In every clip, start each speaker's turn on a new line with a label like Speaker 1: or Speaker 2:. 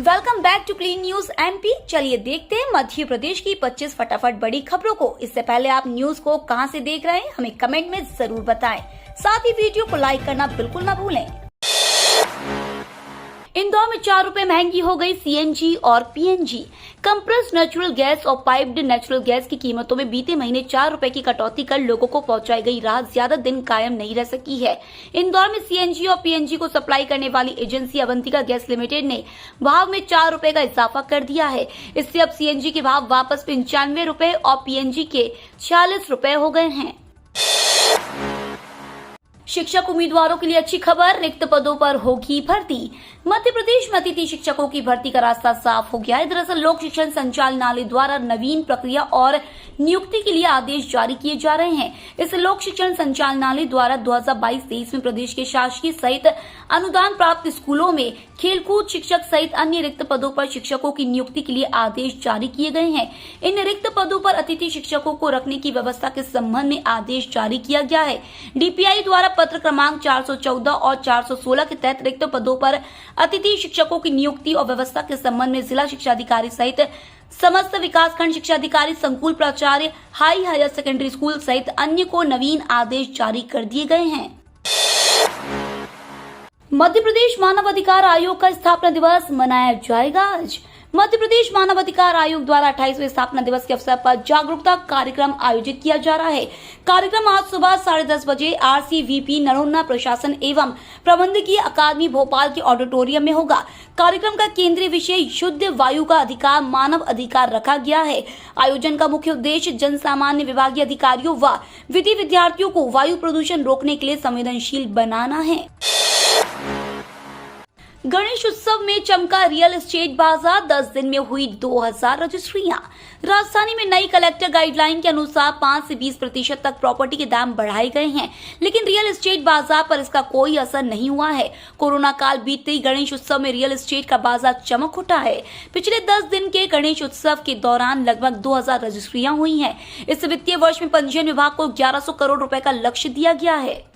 Speaker 1: Welcome back to clean news MP. चलिए देखते हैं मध्य प्रदेश की 25 फटाफट बड़ी खबरों को। इससे पहले आप न्यूज को कहां से देख रहे हैं हमें कमेंट में जरूर बताएं। साथ ही वीडियो को लाइक करना बिल्कुल ना भूलें। इंदौर में 4 रुपए महंगी हो गई सीएनजी और पीएनजी। कंप्रेस्ड नेचुरल गैस और पाइप्ड नेचुरल गैस की कीमतों में बीते महीने 4 रुपए की कटौती कर लोगों को पहुंचाई गई राहत ज्यादा दिन कायम नहीं रह सकी है। इंदौर में सीएनजी और पीएनजी को सप्लाई करने वाली एजेंसी अवंतिका गैस लिमिटेड ने भाव में 4 रुपए का इजाफा कर दिया है। इससे अब सीएनजी के भाव वापस 95 रुपए और पीएनजी के 46 रुपए हो गए हैं। शिक्षक उम्मीदवारों के लिए अच्छी खबर, रिक्त पदों पर होगी भर्ती। मध्य प्रदेश में अतिथि शिक्षकों की भर्ती का रास्ता साफ हो गया है। दरअसल लोक शिक्षण संचालनालय द्वारा नवीन प्रक्रिया और नियुक्ति के लिए आदेश जारी किए जा रहे हैं। इस लोक शिक्षण संचालनालय द्वारा 2022-23 में प्रदेश के शासकीय सहित अनुदान प्राप्त स्कूलों में खेलकूद शिक्षक सहित अन्य रिक्त पदों पर शिक्षकों की नियुक्ति के लिए आदेश जारी किए गए हैं। इन रिक्त पदों पर अतिथि शिक्षकों को रखने की व्यवस्था के संबंध में आदेश जारी किया गया है। डीपीआई द्वारा पत्र क्रमांक 414 और 416 के तहत रिक्त पदों पर अतिथि शिक्षकों की नियुक्ति और व्यवस्था के संबंध में जिला शिक्षा अधिकारी सहित समस्त विकासखंड शिक्षा अधिकारी, संकुल प्राचार्य, हायर सेकेंडरी स्कूल सहित अन्य को नवीन आदेश जारी कर दिए गए हैं। मध्य प्रदेश मानव अधिकार आयोग का स्थापना दिवस मनाया जाएगा आज। मध्य प्रदेश मानव अधिकार आयोग द्वारा 28वें स्थापना दिवस के अवसर पर जागरूकता कार्यक्रम आयोजित किया जा रहा है। कार्यक्रम आज सुबह 10:30 बजे आरसीवीपी नरोन्ना प्रशासन एवं प्रबंधकीय अकादमी भोपाल के ऑडिटोरियम में होगा। कार्यक्रम का केंद्रीय विषय शुद्ध वायु का अधिकार मानव अधिकार रखा गया है। आयोजन का मुख्य उद्देश्य जन सामान्य विभागीय अधिकारियों व विधि विद्यार्थियों को वायु प्रदूषण रोकने के लिए संवेदनशील बनाना है। गणेश उत्सव में चमका रियल एस्टेट बाजार, 10 दिन में हुई 2000 रजिस्ट्रियां। राजधानी में नई कलेक्टर गाइडलाइन के अनुसार 5 से 20% तक प्रॉपर्टी के दाम बढ़ाए गए हैं, लेकिन रियल एस्टेट बाजार पर इसका कोई असर नहीं हुआ है। कोरोना काल बीतते ही गणेश उत्सव में रियल एस्टेट का बाजार चमक उठा है। पिछले 10 दिन के गणेश उत्सव के दौरान लगभग 2000 रजिस्ट्रियां हुई हैं। इस वित्तीय वर्ष में पंजीयन विभाग को 1100 करोड़ रुपए का लक्ष्य दिया गया है।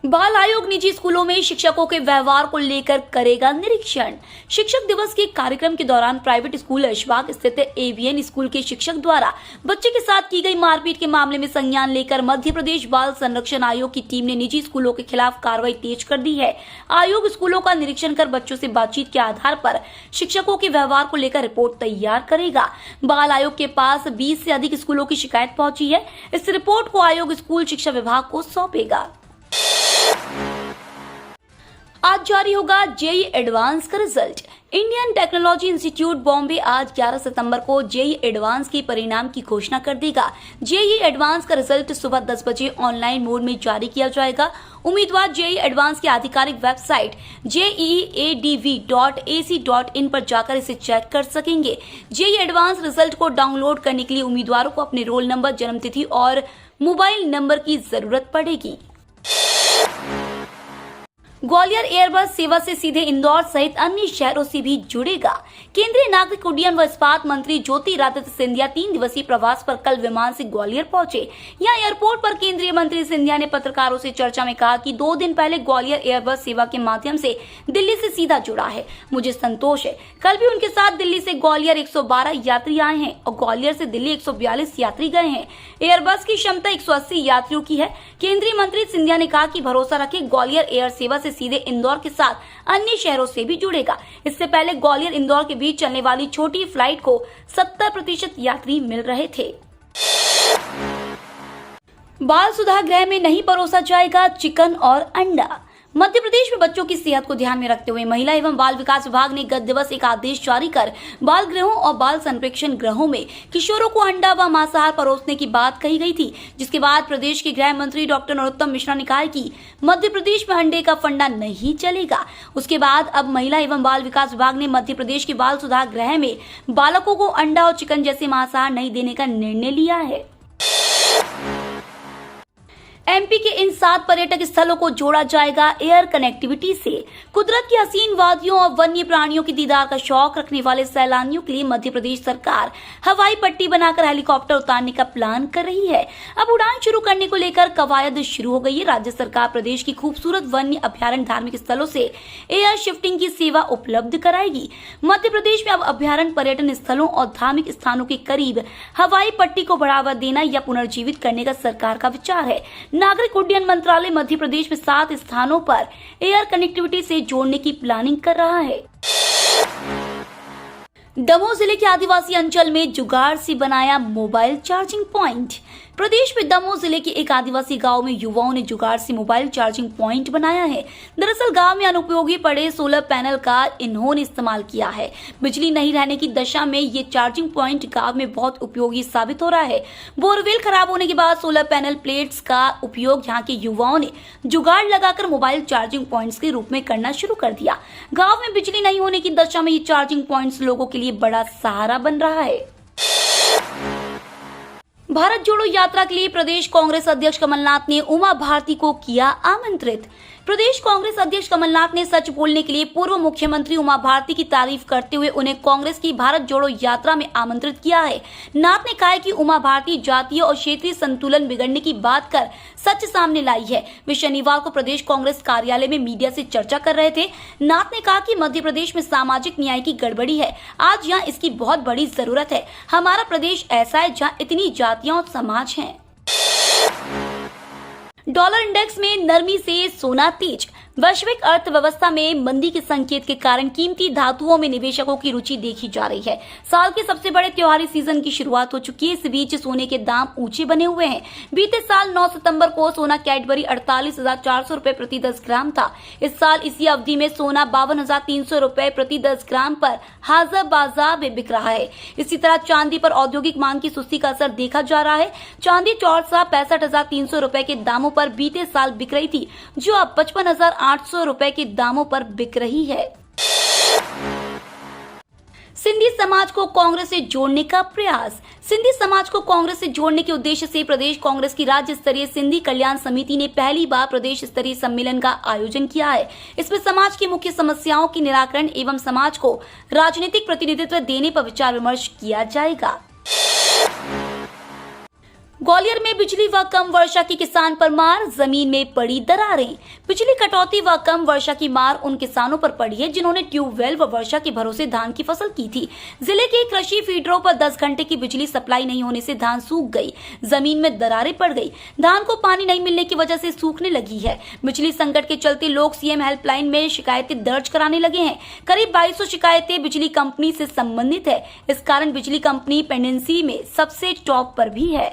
Speaker 1: बाल आयोग निजी स्कूलों में शिक्षकों के व्यवहार को लेकर करेगा निरीक्षण। शिक्षक दिवस के कार्यक्रम के दौरान प्राइवेट स्कूल ऐशबाग स्थित एवीएन स्कूल के शिक्षक द्वारा बच्चे के साथ की गई मारपीट के मामले में संज्ञान लेकर मध्य प्रदेश बाल संरक्षण आयोग की टीम ने निजी स्कूलों के खिलाफ कार्रवाई तेज कर दी है। आयोग स्कूलों का निरीक्षण कर बच्चों से बातचीत के आधार पर शिक्षकों के व्यवहार को लेकर रिपोर्ट तैयार करेगा। बाल आयोग के पास 20 से अधिक स्कूलों की शिकायत पहुंची है। इस रिपोर्ट को आयोग स्कूल शिक्षा विभाग को सौंपेगा। आज जारी होगा जेईई एडवांस का result. Indian technology institute Bombay आज 11 सितंबर को जेईई एडवांस के परिणाम की घोषणा कर देगा। जेईई एडवांस का रिजल्ट सुबह 10 बजे ऑनलाइन मोड में जारी किया जाएगा। उम्मीदवार जेईई एडवांस की आधिकारिक वेबसाइट jeeadv.ac.in पर जाकर इसे चेक कर सकेंगे। जेईई एडवांस रिजल्ट को डाउनलोड करने के लिए उम्मीदवारों को अपने रोल नंबर, जन्मतिथि और मोबाइल नंबर की जरूरत पड़ेगी। ग्वालियर एयरबस सेवा से सीधे इंदौर सहित अन्य शहरों से भी जुड़ेगा। केंद्रीय नागरिक उड्डयन व इस्पात मंत्री ज्योतिरादित्य सिंधिया 3 दिवसीय प्रवास पर कल विमान से ग्वालियर पहुंचे। यहां एयरपोर्ट पर केंद्रीय मंत्री सिंधिया ने पत्रकारों से चर्चा में कहा कि 2 दिन पहले ग्वालियर एयरबस सेवा के माध्यम से दिल्ली से सीधा जुड़ा है। मुझे संतोष है। कल भी उनके साथ दिल्ली से ग्वालियर 112 यात्री आए हैं और ग्वालियर से दिल्ली 142 यात्री गए हैं। एयरबस की क्षमता 180 यात्रियों की है। केंद्रीय मंत्री सिंधिया ने कहा कि भरोसा रखें, ग्वालियर एयर सेवा से सीधे इंदौर के साथ अन्य शहरों से भी जुड़ेगा। इससे पहले ग्वालियर इंदौर के बीच चलने वाली छोटी फ्लाइट को 70% यात्री मिल रहे थे। बाल सुधार गृह में नहीं परोसा जाएगा चिकन और अंडा। मध्य प्रदेश में बच्चों की सेहत को ध्यान में रखते हुए महिला एवं बाल विकास विभाग ने गत दिवस एक आदेश जारी कर बाल गृहों और बाल संप्रेक्षण गृहों में किशोरों को अंडा व मांसाहार परोसने की बात कही गई थी, जिसके बाद प्रदेश के गृह मंत्री डॉक्टर नरोत्तम मिश्रा ने कहा कि मध्य प्रदेश में अंडे का फंडा नहीं चलेगा। उसके बाद अब महिला एवं बाल विकास विभाग ने मध्य प्रदेश के बाल सुधार गृह में बालकों को अंडा और चिकन जैसे मांसाहार नहीं देने का निर्णय लिया है। एमपी के इन 7 पर्यटक स्थलों को जोड़ा जाएगा एयर कनेक्टिविटी से। कुदरत की हसीन वादियों और वन्य प्राणियों की दीदार का शौक रखने वाले सैलानियों के लिए मध्य प्रदेश सरकार हवाई पट्टी बनाकर हेलीकॉप्टर उतारने का प्लान कर रही है। अब उड़ान शुरू करने को लेकर कवायद शुरू हो गई है। राज्य सरकार प्रदेश की खूबसूरत वन्य अभ्यारण्य धार्मिक स्थलों से एयर शिफ्टिंग की सेवा उपलब्ध कराएगी। मध्य प्रदेश में अब अभ्यारण्य पर्यटन स्थलों और धार्मिक स्थानों के करीब हवाई पट्टी को बढ़ावा देना या पुनर्जीवित करने का सरकार का विचार है। नागरिक उड्डयन मंत्रालय मध्य प्रदेश में 7 स्थानों पर एयर कनेक्टिविटी से जोड़ने की प्लानिंग कर रहा है। दमोह जिले के आदिवासी अंचल में जुगाड़ से बनाया मोबाइल चार्जिंग पॉइंट। प्रदेश में दमोह जिले के एक आदिवासी गांव में युवाओं ने जुगाड़ से मोबाइल चार्जिंग पॉइंट बनाया है। दरअसल गांव में अनुपयोगी पड़े सोलर पैनल का इन्होंने इस्तेमाल किया है। बिजली नहीं रहने की दशा में ये चार्जिंग पॉइंट गांव में बहुत उपयोगी साबित हो रहा है। बोरवेल खराब होने के बाद सोलर पैनल प्लेट्स का उपयोग यहाँ के युवाओं ने जुगाड़ लगाकर मोबाइल चार्जिंग पॉइंट्स के रूप में करना शुरू कर दिया। गाँव में बिजली नहीं होने की दशा में ये चार्जिंग पॉइंट्स लोगों के लिए बड़ा सहारा बन रहा है। भारत जोड़ो यात्रा के लिए प्रदेश कांग्रेस अध्यक्ष कमलनाथ ने उमा भारती को किया आमंत्रित। प्रदेश कांग्रेस अध्यक्ष कमलनाथ ने सच बोलने के लिए पूर्व मुख्यमंत्री उमा भारती की तारीफ करते हुए उन्हें कांग्रेस की भारत जोड़ो यात्रा में आमंत्रित किया है। नाथ ने कहा है कि उमा भारती जातीय और क्षेत्रीय संतुलन बिगड़ने की बात कर सच सामने लाई है। वे शनिवार को प्रदेश कांग्रेस कार्यालय में मीडिया से चर्चा कर रहे थे। नाथ ने कहा कि मध्य प्रदेश में सामाजिक न्याय की गड़बड़ी है। आज यहाँ इसकी बहुत बड़ी जरूरत है। हमारा प्रदेश ऐसा है जहाँ इतनी जातियां और समाज हैं। डॉलर इंडेक्स में नरमी से सोना तेज। वैश्विक अर्थव्यवस्था में मंदी के संकेत के कारण कीमती धातुओं में निवेशकों की रुचि देखी जा रही है। साल के सबसे बड़े त्योहारी सीजन की शुरुआत हो चुकी है। इस बीच सोने के दाम ऊंचे बने हुए हैं। बीते साल 9 सितंबर को सोना कैडबरी 48,400 रुपए प्रति 10 ग्राम था। इस साल इसी अवधि में सोना 52,300 रुपए प्रति 10 ग्राम पर हाजिर बाजार में बिक रहा है। इसी तरह चांदी पर औद्योगिक मांग की सुस्ती का असर देखा जा रहा है। चांदी चौसा 65,300 रुपए के दामों पर बीते साल बिक रही थी, जो अब 55,800 रुपए के दामों पर बिक रही है। सिंधी समाज को कांग्रेस से जोड़ने का प्रयास। सिंधी समाज को कांग्रेस से जोड़ने के उद्देश्य से प्रदेश कांग्रेस की राज्य स्तरीय सिंधी कल्याण समिति ने पहली बार प्रदेश स्तरीय सम्मेलन का आयोजन किया है। इसमें समाज की मुख्य समस्याओं के निराकरण एवं समाज को राजनीतिक प्रतिनिधित्व देने पर विचार विमर्श किया जाएगा। ग्वालियर में बिजली व कम वर्षा की किसान पर मार, जमीन में पड़ी दरारें। बिजली कटौती व कम वर्षा की मार उन किसानों पर पड़ी है जिन्होंने ट्यूबवेल व वर्षा के भरोसे धान की फसल की थी। जिले के कृषि फीडरों पर 10 घंटे की बिजली सप्लाई नहीं होने से धान सूख गई, जमीन में दरारें पड़ गई। धान को पानी नहीं मिलने की वजह से सूखने लगी है। बिजली संकट के चलते लोग सीएम हेल्पलाइन में शिकायतें दर्ज कराने लगे हैं। करीब 2200 शिकायतें बिजली कंपनी से संबंधित है। इस कारण बिजली कंपनी पेंडेंसी में सबसे टॉप पर भी है।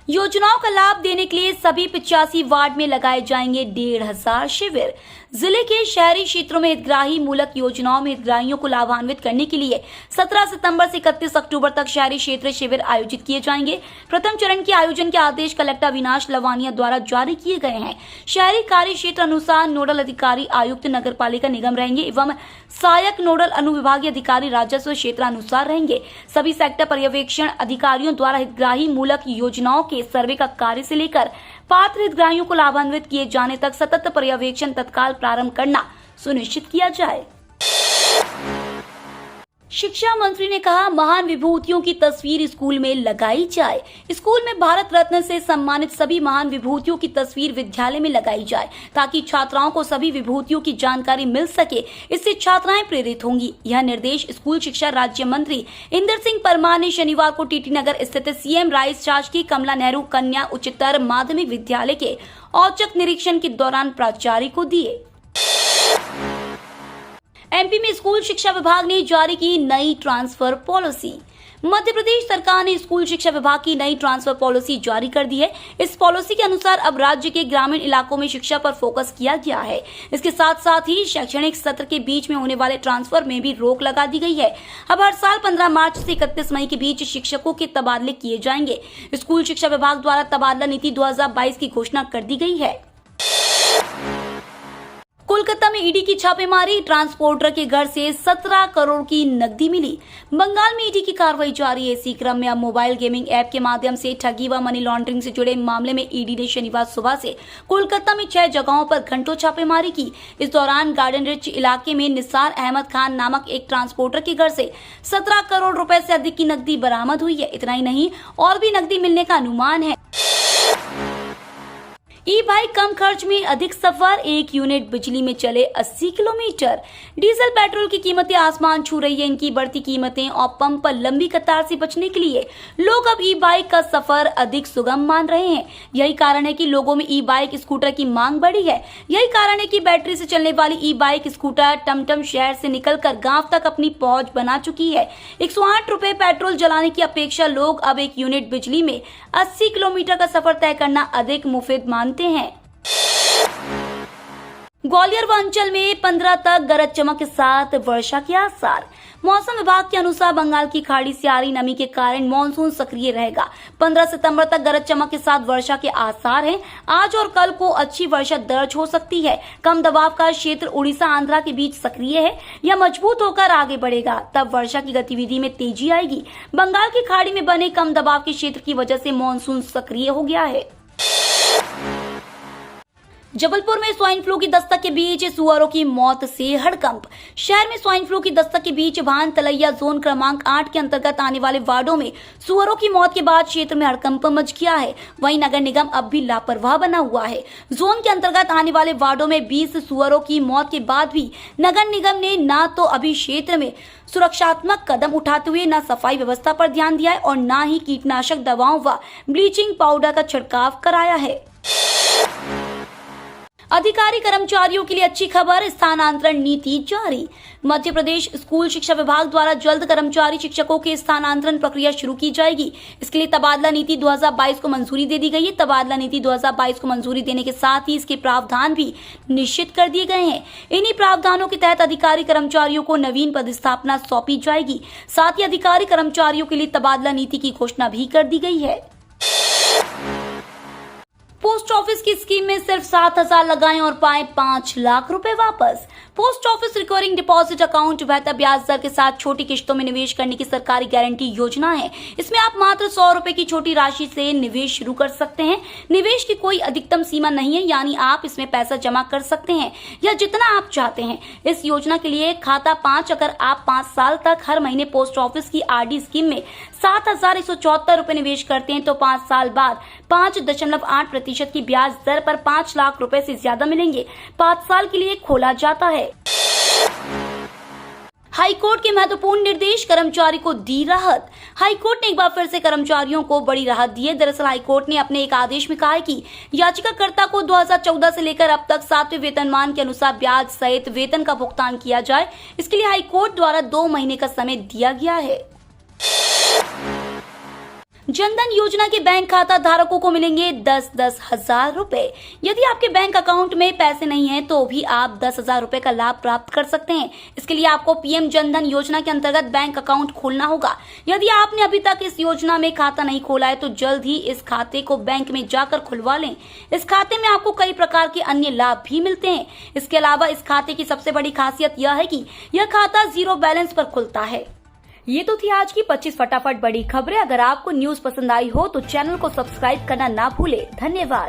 Speaker 1: योजनाओं का लाभ देने के लिए सभी 85 वार्ड में लगाए जाएंगे 1,500 शिविर। जिले के शहरी क्षेत्रों में हितग्राही मूलक योजनाओं में हितग्राहियों को लाभान्वित करने के लिए 17 सितंबर से 31 अक्टूबर तक शहरी क्षेत्र शिविर आयोजित किए जाएंगे। प्रथम चरण के आयोजन के आदेश कलेक्टर अविनाश लवानिया द्वारा जारी किए गए हैं। शहरी कार्य क्षेत्र अनुसार नोडल अधिकारी आयुक्त नगर पालिका निगम रहेंगे एवं सहायक नोडल अनुविभागीय अधिकारी राजस्व क्षेत्र अनुसार रहेंगे। सभी सेक्टर पर्यवेक्षण अधिकारियों द्वारा हितग्राही मूलक योजनाओं के सर्वे का कार्य से लेकर पात्र हितग्राहियों को लाभान्वित किए जाने तक सतत पर्यवेक्षण तत्काल प्रारंभ करना सुनिश्चित किया जाए। शिक्षा मंत्री ने कहा, महान विभूतियों की तस्वीर स्कूल में लगाई जाए। स्कूल में भारत रत्न से सम्मानित सभी महान विभूतियों की तस्वीर विद्यालय में लगाई जाए ताकि छात्राओं को सभी विभूतियों की जानकारी मिल सके। इससे छात्राएं प्रेरित होंगी। यह निर्देश स्कूल शिक्षा राज्य मंत्री इंदर सिंह परमार ने शनिवार को टीटी नगर स्थित सीएम राइस शासकीय कमला नेहरू कन्या उच्चतर माध्यमिक विद्यालय के औचक निरीक्षण के दौरान प्राचार्य को दिए। एमपी में स्कूल शिक्षा विभाग ने जारी की नई ट्रांसफर पॉलिसी। मध्य प्रदेश सरकार ने स्कूल शिक्षा विभाग की नई ट्रांसफर पॉलिसी जारी कर दी है। इस पॉलिसी के अनुसार अब राज्य के ग्रामीण इलाकों में शिक्षा पर फोकस किया गया है। इसके साथ साथ ही शैक्षणिक सत्र के बीच में होने वाले ट्रांसफर में भी रोक लगा दी गई है। अब हर साल 15 मार्च से 31 मई के बीच शिक्षकों के तबादले किए जाएंगे। स्कूल शिक्षा विभाग द्वारा तबादला नीति 2022 की घोषणा कर दी गई है। कुल कोलकाता में ईडी की छापेमारी, ट्रांसपोर्टर के घर से 17 करोड़ की नकदी मिली। बंगाल में ईडी की कार्रवाई जारी है। इसी क्रम में अब मोबाइल गेमिंग ऐप के माध्यम से ठगी व मनी लॉन्ड्रिंग से जुड़े मामले में ईडी ने शनिवार सुबह से कोलकाता में 6 जगहों पर घंटों छापेमारी की। इस दौरान गार्डन रिच इलाके में निसार अहमद खान नामक एक ट्रांसपोर्टर के घर से 17 करोड़ रुपए से अधिक की नकदी बरामद हुई है। इतना ही नहीं, और भी नकदी मिलने का अनुमान है। ई बाइक कम खर्च में अधिक सफर, 1 यूनिट बिजली में चले 80 किलोमीटर। डीजल पेट्रोल की कीमतें आसमान छू रही है। इनकी बढ़ती कीमतें और पंप पर लंबी कतार से बचने के लिए लोग अब ई बाइक का सफर अधिक सुगम मान रहे हैं। यही कारण है कि लोगों में ई बाइक स्कूटर की मांग बढ़ी है। यही कारण है कि बैटरी से चलने वाली ई बाइक स्कूटर टमटम शहर से निकलकर गांव तक अपनी पहुंच बना चुकी है। 108 रुपए पेट्रोल जलाने की अपेक्षा लोग अब 1 यूनिट बिजली में 80 किलोमीटर का सफर तय करना अधिक मुफीद मानते हैं। ग्वालियर व अंचल में 15 तक गरज चमक के साथ वर्षा के आसार। मौसम विभाग के अनुसार बंगाल की खाड़ी से आ रही नमी के कारण मानसून सक्रिय रहेगा। 15 सितंबर तक गरज चमक के साथ वर्षा के आसार हैं। आज और कल को अच्छी वर्षा दर्ज हो सकती है। कम दबाव का क्षेत्र उड़ीसा आंध्रा के बीच सक्रिय है। यह मजबूत होकर आगे बढ़ेगा, तब वर्षा की गतिविधि में तेजी आएगी। बंगाल की खाड़ी में बने कम दबाव के क्षेत्र की वजह से मानसून सक्रिय हो गया है। जबलपुर में स्वाइन फ्लू की दस्तक के बीच सुअरों की मौत से हड़कंप। शहर में स्वाइन फ्लू की दस्तक के बीच भान तलैया जोन क्रमांक 8 के अंतर्गत आने वाले वार्डों में सुअरों की मौत के बाद क्षेत्र में हड़कंप मच गया है। वहीं नगर निगम अब भी लापरवाह बना हुआ है। जोन के अंतर्गत आने वाले वार्डों में 20 सुअरों की मौत के बाद भी नगर निगम ने न तो अभी क्षेत्र में सुरक्षात्मक कदम उठाते हुए न सफाई व्यवस्था पर ध्यान दिया है और न ही कीटनाशक दवाओं व ब्लीचिंग पाउडर का छिड़काव कराया है। अधिकारी कर्मचारियों के लिए अच्छी खबर, स्थानांतरण नीति जारी। मध्य प्रदेश स्कूल शिक्षा विभाग द्वारा जल्द कर्मचारी शिक्षकों के स्थानांतरण प्रक्रिया शुरू की जाएगी। इसके लिए तबादला नीति 2022 को मंजूरी दे दी गई है। तबादला नीति 2022 को मंजूरी देने के साथ ही इसके प्रावधान भी निश्चित कर दिए गए हैं। इन्हीं प्रावधानों के तहत अधिकारी कर्मचारियों को नवीन पदस्थापना सौंपी जाएगी। साथ ही अधिकारी कर्मचारियों के लिए तबादला नीति की घोषणा भी कर दी गई है। पोस्ट ऑफिस की स्कीम में सिर्फ 7,000 लगाएं और पाएं 5 लाख रुपए वापस। Post office recurring deposit account बेहतर ब्याज दर के साथ छोटी किश्तों में निवेश करने की सरकारी गारंटी योजना है। इसमें आप मात्र 100 रुपए की छोटी राशि से निवेश शुरू कर सकते हैं। निवेश की कोई अधिकतम सीमा नहीं है, यानी आप इसमें पैसा जमा कर सकते हैं या जितना आप चाहते हैं। इस योजना के लिए खाता 5, अगर आप 5 साल तक हर महीने पोस्ट ऑफिस की आरडी स्कीम में 7,174 रुपए निवेश करते हैं तो 5 साल बाद 5.8% की ब्याज दर पर 5 लाख रुपए से ज्यादा मिलेंगे। 5 साल के लिए खोला जाता है। हाईकोर्ट के महत्वपूर्ण निर्देश, कर्मचारी को दी राहत। हाईकोर्ट ने एक बार फिर से कर्मचारियों को बड़ी राहत दी है। दरअसल हाईकोर्ट ने अपने एक आदेश में कहा है कि याचिकाकर्ता को 2014 से लेकर अब तक 7वें वेतनमान के अनुसार ब्याज सहित वेतन का भुगतान किया जाए। इसके लिए हाईकोर्ट द्वारा 2 महीने का समय दिया गया है। जनधन योजना के बैंक खाता धारकों को मिलेंगे 10-10 हजार रुपए। यदि आपके बैंक अकाउंट में पैसे नहीं हैं तो भी आप 10,000 रुपए का लाभ प्राप्त कर सकते हैं। इसके लिए आपको पीएम जनधन योजना के अंतर्गत बैंक अकाउंट खोलना होगा। यदि आपने अभी तक इस योजना में खाता नहीं खोला है तो जल्द ही इस खाते को बैंक में जाकर खुलवा लें। इस खाते में आपको कई प्रकार के अन्य लाभ भी मिलते हैं। इसके अलावा इस खाते की सबसे बड़ी खासियत यह है कि यह खाता 0 बैलेंस पर खुलता है। ये तो थी आज की 25 फटाफट बड़ी खबरें। अगर आपको न्यूज पसंद आई हो तो चैनल को सब्सक्राइब करना ना भूले। धन्यवाद।